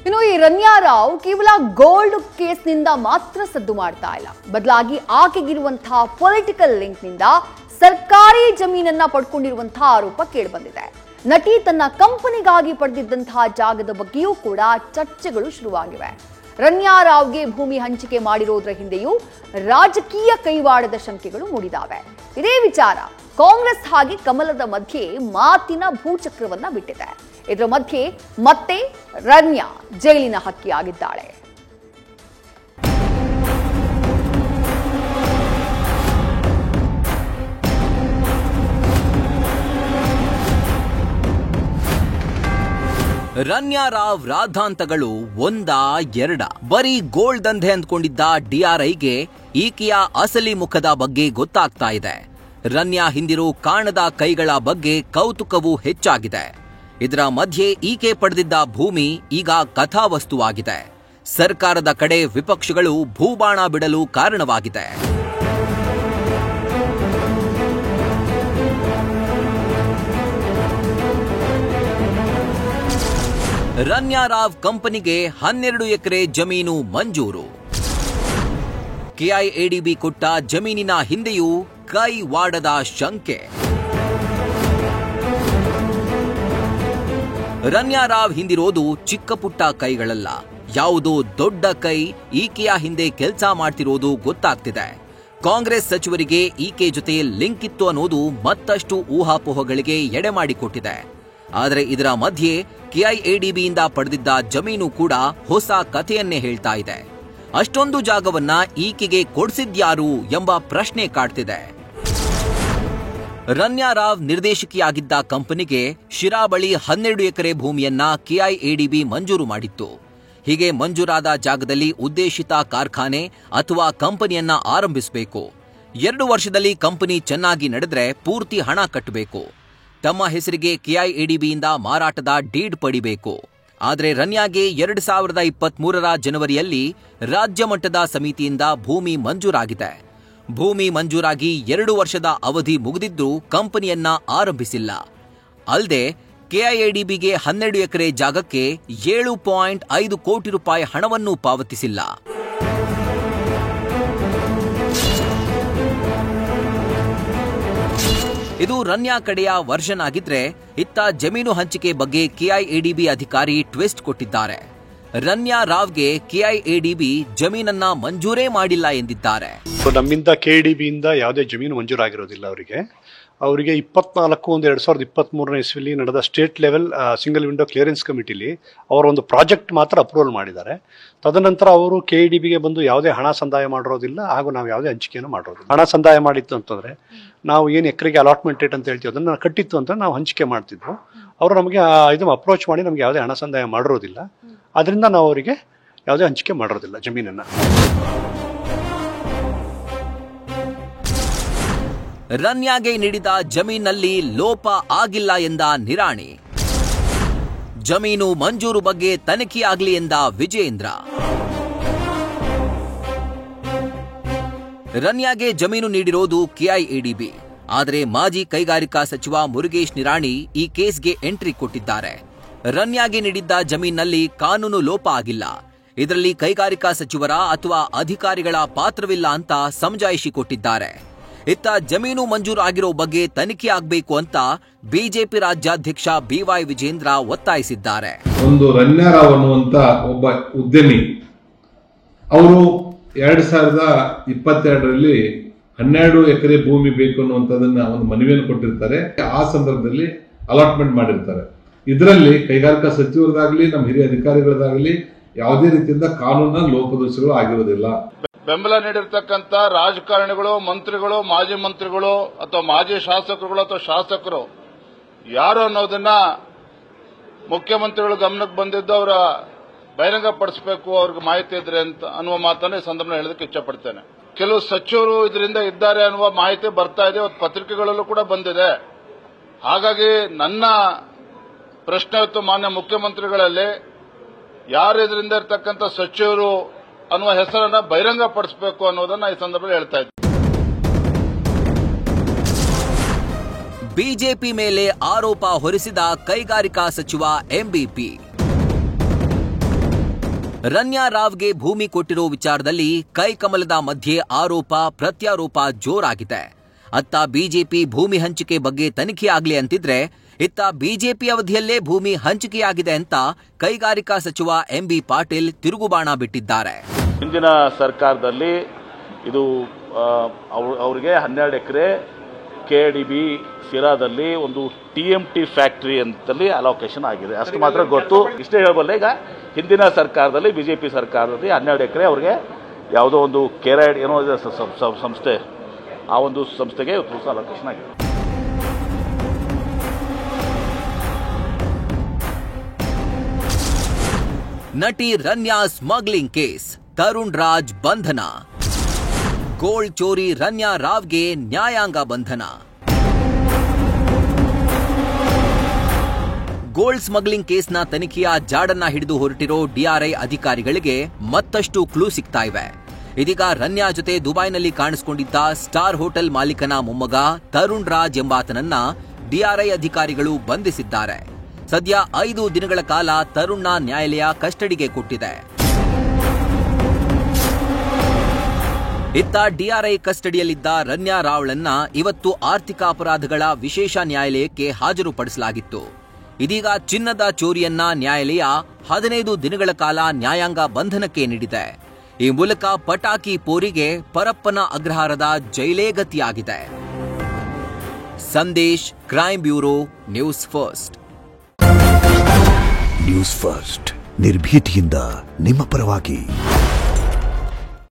ಇನ್ನು ಈ ರನ್ಯಾ ರಾವ್ ಕೇವಲ ಗೋಲ್ಡ್ ಕೇಸ್ನಿಂದ ಮಾತ್ರ ಸದ್ದು ಮಾಡ್ತಾ ಇಲ್ಲ, ಬದಲಾಗಿ ಆಕೆಗಿರುವಂತಹ ಪೊಲಿಟಿಕಲ್ ಲಿಂಕ್ನಿಂದ ಸರ್ಕಾರಿ ಜಮೀನನ್ನ ಪಡ್ಕೊಂಡಿರುವಂತಹ ಆರೋಪ ಕೇಳಿಬಂದಿದೆ. ನಟಿ ತನ್ನ ಕಂಪನಿಗಾಗಿ ಪಡೆದಿದ್ದಂತಹ ಜಾಗದ ಬಗ್ಗೆಯೂ ಕೂಡ ಚರ್ಚೆಗಳು ಶುರುವಾಗಿವೆ. ರನ್ಯಾ ರಾವ್ಗೆ ಭೂಮಿ ಹಂಚಿಕೆ ಮಾಡಿರೋದ್ರ ಹಿಂದೆಯೂ ರಾಜಕೀಯ ಕೈವಾಡದ ಶಂಕೆಗಳು ಮೂಡಿದಾವೆ. ಇದೇ ವಿಚಾರ ಕಾಂಗ್ರೆಸ್ ಹಾಗೆ ಕಮಲದ ಮಧ್ಯೆ ಮಾತಿನ ಭೂಚಕ್ರವನ್ನ ಬಿಟ್ಟಿದೆ. ಇದರ ಮಧ್ಯೆ ಮತ್ತೆ ರನ್ಯಾ ಜೈಲಿನ ಹಕ್ಕಿಯಾಗಿದ್ದಾಳೆ. ರನ್ಯಾ ರಾವ್ ರಾಧಾಂತಗಳು ಒಂದಾ ಎರಡ. ಬರೀ ಗೋಲ್ಡ್ ದಂಧೆ ಅಂದ್ಕೊಂಡಿದ್ದ ಡಿಆರ್ಐಗೆ ಈಕೆಯ ಅಸಲಿ ಮುಖದ ಬಗ್ಗೆ ಗೊತ್ತಾಗ್ತಾ ಇದೆ. ರನ್ಯಾ ಹಿಂದಿರೋ ಕಾಣದ ಕೈಗಳ ಬಗ್ಗೆ ಕೌತುಕವೂ ಹೆಚ್ಚಾಗಿದೆ. ಇದರ ಮಧ್ಯೆ ಈಕೆ ಪಡೆದಿದ್ದ ಭೂಮಿ ಈಗ ಕಥಾವಸ್ತುವಾಗಿದೆ. ಸರ್ಕಾರದ ಕಡೆ ವಿಪಕ್ಷಗಳು ಭೂಬಾಣ ಬಿಡಲು ಕಾರಣವಾಗಿದೆ. ರನ್ಯಾ ರಾವ್ ಕಂಪನಿಗೆ 12 ಎಕರೆ ಜಮೀನು ಮಂಜೂರು. ಕೆಐಎಡಿಬಿ ಕೊಟ್ಟ ಜಮೀನಿನ ಹಿಂದೆಯೂ ಕೈವಾಡದ ಶಂಕೆ. ರನ್ಯಾ ರಾವ್ ಹಿಂದಿರೋದು ಚಿಕ್ಕ ಪುಟ್ಟ ಕೈಗಳಲ್ಲ, ಯಾವುದೋ ದೊಡ್ಡ ಕೈ ಈಕೆಯ ಹಿಂದೆ ಕೆಲಸ ಮಾಡ್ತಿರೋದು ಗೊತ್ತಾಗ್ತಿದೆ. ಕಾಂಗ್ರೆಸ್ ಸಚಿವರಿಗೆ ಈಕೆ ಜೊತೆ ಲಿಂಕ್ ಇತ್ತು ಅನ್ನೋದು ಮತ್ತಷ್ಟು ಊಹಾಪೋಹಗಳಿಗೆ ಎಡೆ ಮಾಡಿಕೊಟ್ಟಿದೆ. ಆದರೆ ಇದರ ಮಧ್ಯೆ ಕೆಐಎಡಿಬಿಯಿಂದ ಪಡೆದಿದ್ದ ಜಮೀನು ಕೂಡ ಹೊಸ ಕಥೆಯನ್ನೇ ಹೇಳ್ತಾ ಇದೆ. ಅಷ್ಟೊಂದು ಜಾಗವನ್ನ ಈಕೆಗೆ ಕೊಡಿಸಿದ್ಯಾರು ಎಂಬ ಪ್ರಶ್ನೆ ಕಾಡ್ತಿದೆ. ರನ್ಯಾ ರಾವ್ ನಿರ್ದೇಶಕಿಯಾಗಿದ್ದ ಕಂಪನಿಗೆ ಶಿರಾ ಬಳಿ 12 ಎಕರೆ ಭೂಮಿಯನ್ನ ಕೆಐಎಡಿಬಿ ಮಂಜೂರು ಮಾಡಿತ್ತು. ಹೀಗೆ ಮಂಜೂರಾದ ಜಾಗದಲ್ಲಿ ಉದ್ದೇಶಿತ ಕಾರ್ಖಾನೆ ಅಥವಾ ಕಂಪನಿಯನ್ನ ಆರಂಭಿಸಬೇಕು. 2 ವರ್ಷದಲ್ಲಿ ಕಂಪನಿ ಚೆನ್ನಾಗಿ ನಡೆದ್ರೆ ಪೂರ್ತಿ ಹಣ ಕಟ್ಟಬೇಕು. ತಮ್ಮ ಹೆಸರಿಗೆ ಕೆಐಎಡಿಬಿಯಿಂದ ಮಾರಾಟದ ಡೀಡ್ ಪಡಿಬೇಕು. ಆದರೆ ರನ್ಯಾಗೆ 2023ರ ಜನವರಿಯಲ್ಲಿ ರಾಜ್ಯ ಮಟ್ಟದ ಸಮಿತಿಯಿಂದ ಭೂಮಿ ಮಂಜೂರಾಗಿದೆ. ಭೂಮಿ ಮಂಜೂರಾಗಿ 2 ವರ್ಷದ ಅವಧಿ ಮುಗಿದಿದ್ರೂ ಕಂಪನಿಯನ್ನ ಆರಂಭಿಸಿಲ್ಲ. ಅಲ್ಲದೆ ಕೆಐಎಡಿಬಿಗೆ 12 ಎಕರೆ ಜಾಗಕ್ಕೆ 7.5 ಕೋಟಿ ರೂಪಾಯಿ ಹಣವನ್ನೂ ಪಾವತಿಸಿಲ್ಲ. ಇದು ರನ್ಯಾ ಕಡೆಯ ವರ್ಷನ್ ಆಗಿದ್ರೆ, ಇತ್ತ ಜಮೀನು ಹಂಚಿಕೆ ಬಗ್ಗೆ ಕೆಐಎಡಿಬಿ ಅಧಿಕಾರಿ ಟ್ವಿಸ್ಟ್ ಕೊಟ್ಟಿದ್ದಾರೆ. ರನ್ಯಾ ರಾವ್ಗೆ ಕೆಐಎಡಿಬಿ ಜಮೀನನ್ನ ಮಂಜೂರೇ ಮಾಡಿಲ್ಲ ಎಂದಿದ್ದಾರೆ. ನಮ್ಮಿಂದ ಕೆಐಎಡಿಬಿಯಿಂದ ಯಾವುದೇ ಜಮೀನು ಮಂಜೂರಾಗಿರೋದಿಲ್ಲ. ಅವರಿಗೆ 24/1/2023 ಇಸ್ವಿಲಿ ನಡೆದ state level single window clearance ಕಮಿಟಿಲಿ ಅವರ ಒಂದು ಪ್ರಾಜೆಕ್ಟ್ ಮಾತ್ರ ಅಪ್ರೂವಲ್ ಮಾಡಿದ್ದಾರೆ. ತದನಂತರ ಅವರು ಕೆಐಎಡಿಬಿಗೆ ಬಂದು ಯಾವುದೇ ಹಣ ಸಂದಾಯ ಮಾಡಿರೋದಿಲ್ಲ, ಹಾಗೂ ನಾವು ಯಾವುದೇ ಹಂಚಿಕೆಯನ್ನು ಮಾಡಿರೋದಿಲ್ಲ. ಹಣ ಸಂದಾಯ ಮಾಡಿತ್ತು ಅಂತಂದ್ರೆ ನಾವು ಏನು ಎಕರೆಗೆ ಅಲಾಟ್ಮೆಂಟ್ ರೇಟ್ ಅಂತ ಹೇಳ್ತೀವಿ ಅದನ್ನ ಕಟ್ಟಿತ್ತು ಅಂತ ನಾವು ಹಂಚಿಕೆ ಮಾಡ್ತಿದ್ವು. ಅವರು ನಮಗೆ ಇದು ಅಪ್ರೋಚ್ ಮಾಡಿ ನಮಗೆ ಯಾವುದೇ ಹಣ ಸಂದಾಯ ಮಾಡಿರೋದಿಲ್ಲ. ಅದರಿಂದ ನಾವು ಅವರಿಗೆ ಯಾವುದೇ ಹಂಚಿಕೆ ಮಾಡಿರೋದಿಲ್ಲ ಜಮೀನನ್ನ. ರನ್ಯಾಗೆ ನೀಡಿದ ಜಮೀನಲ್ಲಿ ಲೋಪ ಆಗಿಲ್ಲ ಎಂದ ನಿರಾಣಿ. ಜಮೀನು ಮಂಜೂರು ಬಗ್ಗೆ ತನಿಖೆಯಾಗಲಿ ಎಂದ ವಿಜೇಂದ್ರ. ರನ್ಯಾಗೆ ಜಮೀನು ನೀಡಿರೋದು ಕೆಐಎಡಿಬಿ. ಆದರೆ ಮಾಜಿ ಕೈಗಾರಿಕಾ ಸಚಿವ ಮುರುಗೇಶ್ ನಿರಾಣಿ ಈ ಕೇಸ್ಗೆ ಎಂಟ್ರಿ ಕೊಟ್ಟಿದ್ದಾರೆ. ರನ್ಯಾಗೆ ನೀಡಿದ್ದ ಜಮೀನಿನಲ್ಲಿ ಕಾನೂನು ಲೋಪ ಆಗಿಲ್ಲ, ಇದರಲ್ಲಿ ಕೈಗಾರಿಕಾ ಸಚಿವರ ಅಥವಾ ಅಧಿಕಾರಿಗಳ ಪಾತ್ರವಿಲ್ಲ ಅಂತ ಸಮಜಾಯಿಷಿ ಕೊಟ್ಟಿದ್ದಾರೆ. ಇತ್ತ ಜಮೀನು ಮಂಜೂರು ಆಗಿರೋ ಬಗ್ಗೆ ತನಿಖೆ ಆಗಬೇಕು ಅಂತ ಬಿಜೆಪಿ ರಾಜ್ಯಾಧ್ಯಕ್ಷ ಬಿವೈ ವಿಜೇಂದ್ರ ಒತ್ತಾಯಿಸಿದ್ದಾರೆ. ಒಂದು ರನ್ಯಾ ರಾವ್ ಅನ್ನುವಂತ ಒಬ್ಬ ಉದ್ಯಮಿ, ಅವರು 2022ರಲ್ಲಿ 12 ಎಕರೆ ಭೂಮಿ ಬೇಕು ಅನ್ನುವಂಥದ್ದನ್ನ ಒಂದು ಮನವಿಯನ್ನು ಕೊಟ್ಟಿರ್ತಾರೆ. ಆ ಸಂದರ್ಭದಲ್ಲಿ ಅಲಾಟ್ಮೆಂಟ್ ಮಾಡಿರ್ತಾರೆ. ಇದರಲ್ಲಿ ಕೈಗಾರಿಕಾ ಸಚಿವರದಾಗಲಿ ನಮ್ಮ ಹಿರಿಯ ಅಧಿಕಾರಿಗಳದಾಗಲಿ ಯಾವುದೇ ರೀತಿಯಿಂದ ಕಾನೂನಿನ ಲೋಪದೋಷಗಳು ಆಗಿರೋದಿಲ್ಲ. ಬೆಂಬಲ ನೀಡಿರ್ತಕ್ಕಂಥ ರಾಜಕಾರಣಿಗಳು, ಮಂತ್ರಿಗಳು, ಮಾಜಿ ಮಂತ್ರಿಗಳು ಅಥವಾ ಮಾಜಿ ಶಾಸಕರುಗಳು ಅಥವಾ ಶಾಸಕರು ಯಾರು ಅನ್ನೋದನ್ನ ಮುಖ್ಯಮಂತ್ರಿಗಳು ಗಮನಕ್ಕೆ ಬಂದಿದ್ದು ಅವರ ಬಹಿರಂಗಪಡಿಸಬೇಕು, ಅವ್ರಿಗೆ ಮಾಹಿತಿ ಇದ್ರೆ ಅಂತ ಅನ್ನುವ ಮಾತನ್ನ ಈ ಸಂದರ್ಭ ಹೇಳೋದಕ್ಕೆ ಇಚ್ಛಪಡ್ತೇನೆ. ಕೆಲವು ಸಚಿವರು ಇದರಿಂದ ಇದ್ದಾರೆ ಅನ್ನುವ ಮಾಹಿತಿ ಬರ್ತಾ ಇದೆ, ಪತ್ರಿಕೆಗಳಲ್ಲೂ ಕೂಡ ಬಂದಿದೆ. ಹಾಗಾಗಿ ನನ್ನ ಪ್ರಶ್ನೆ ಇತ್ತು ಮಾನ್ಯ ಮುಖ್ಯಮಂತ್ರಿಗಳಲ್ಲಿ, ಯಾರು ಇದರಿಂದ ಇರ್ತಕ್ಕಂಥ ಸಚಿವರು ಅನ್ನುವ ಹೆಸರನ್ನ ಬಹಿರಂಗಪಡಿಸಬೇಕು ಅನ್ನೋದನ್ನ ಈ ಸಂದರ್ಭದಲ್ಲಿ ಹೇಳ್ತಾ ಇದ್ದೀನಿ. ಬಿಜೆಪಿ ಮೇಲೆ ಆರೋಪ ಹೊರಿಸಿದ ಕೈಗಾರಿಕಾ ಸಚಿವ ಎಂಬಿಪಿ. ರನ್ಯಾ ರಾವ್ಗೆ ಭೂಮಿ ಕೊಟ್ಟಿರೋ ವಿಚಾರದಲ್ಲಿ ಕೈಕಮಲದ ಮಧ್ಯೆ ಆರೋಪ ಪ್ರತ್ಯಾರೋಪ ಜೋರಾಗಿದೆ. ಅತ್ತ ಬಿಜೆಪಿ ಭೂಮಿ ಹಂಚಿಕೆ ಬಗ್ಗೆ ತನಿಖೆ ಆಗ್ಲಿ ಅಂತಿದ್ರೆ, ಇತ್ತ ಬಿಜೆಪಿ ಅವಧಿಯಲ್ಲೇ ಭೂಮಿ ಹಂಚಿಕೆಯಾಗಿದೆ ಅಂತ ಕೈಗಾರಿಕಾ ಸಚಿವ ಎಂಬಿ ಪಾಟೀಲ್ ತಿರುಗುಬಾಣ ಬಿಟ್ಟಿದ್ದಾರೆ. ಹಿಂದಿನ ಸರ್ಕಾರದಲ್ಲಿ ಇದು ಅವರಿಗೆ 12 ಎಕರೆ KIDB ಶಿರಾದಲ್ಲಿ ಒಂದು TMT ಫ್ಯಾಕ್ಟರಿ ಅಂತಲ್ಲಿ ಅಲೋಕೇಶನ್ ಆಗಿದೆ. ಅಷ್ಟು ಮಾತ್ರ ಗೊತ್ತು. ಇಷ್ಟೇ ಹೇಳಬಲ್ಲೆ. ಈಗ ಹಿಂದಿನ ಸರ್ಕಾರದಲ್ಲಿ ಬಿಜೆಪಿ ಸರ್ಕಾರದಲ್ಲಿ 12 ಎಕರೆ ಅವರಿಗೆ ಯಾವುದೋ ಒಂದು ಕೆರೈಡ್ ಏನೋ ಸಂಸ್ಥೆ, ಆ ಒಂದು ಸಂಸ್ಥೆಗೆ ಅಲೋಕೇಶನ್ ಆಗಿದೆ. ನಟಿ ರನ್ಯಾ ಸ್ಮಗ್ಲಿಂಗ್ ಕೇಸ್, ತರುಣ್ ರಾಜ್ ಬಂಧನ. ಗೋಲ್ಡ್ ಚೋರಿ ರನ್ಯಾ ರಾವ್ಗೆ ನ್ಯಾಯಾಂಗ ಬಂಧನ. ಗೋಲ್ಡ್ ಸ್ಮಗ್ಲಿಂಗ್ ಕೇಸ್ನ ತನಿಖೆಯ ಜಾಡನ್ನ ಹಿಡಿದು ಹೊರಟಿರೋ DRI ಅಧಿಕಾರಿಗಳಿಗೆ ಮತ್ತಷ್ಟು ಕ್ಲೂ ಸಿಗ್ತಾ ಇವೆ. ಇದೀಗ ರನ್ಯಾ ಜೊತೆ ದುಬೈನಲ್ಲಿ ಕಾಣಿಸಿಕೊಂಡಿದ್ದ ಸ್ಟಾರ್ ಹೋಟೆಲ್ ಮಾಲೀಕನ ಮೊಮ್ಮಗ ತರುಣ್ ರಾಜ್ ಎಂಬಾತನನ್ನ DRI ಅಧಿಕಾರಿಗಳು ಬಂಧಿಸಿದ್ದಾರೆ. ಸದ್ಯ 5 ದಿನಗಳ ಕಾಲ ತರುಣ್ನ ನ್ಯಾಯಾಲಯ ಕಸ್ಟಡಿಗೆ ಕೊಟ್ಟಿದೆ. ಇತ್ತ DRI ಕಸ್ಟಡಿಯಲ್ಲಿದ್ದ ರನ್ಯಾ ರಾವ್ಳನ್ನ ಇವತ್ತು ಆರ್ಥಿಕ ಅಪರಾಧಗಳ ವಿಶೇಷ ನ್ಯಾಯಾಲಯಕ್ಕೆ ಹಾಜರುಪಡಿಸಲಾಗಿತ್ತು. ಇದೀಗ ಚಿನ್ನದ ಚೋರಿಯನ್ನ ನ್ಯಾಯಾಲಯ 15 ದಿನಗಳ ಕಾಲ ನ್ಯಾಯಾಂಗ ಬಂಧನಕ್ಕೆ ನೀಡಿದೆ. ಈ ಮೂಲಕ ಪಟಾಕಿ ಪೋರಿಗೆ ಪರಪ್ಪನ ಅಗ್ರಹಾರದ ಜೈಲೇ ಗತಿಯಾಗಿದೆ. Sandesh, crime bureau, news first. News first ನಿರ್ಭೀತಿಯಿಂದ ನಿಮ್ಮ ಪರವಾಗಿ.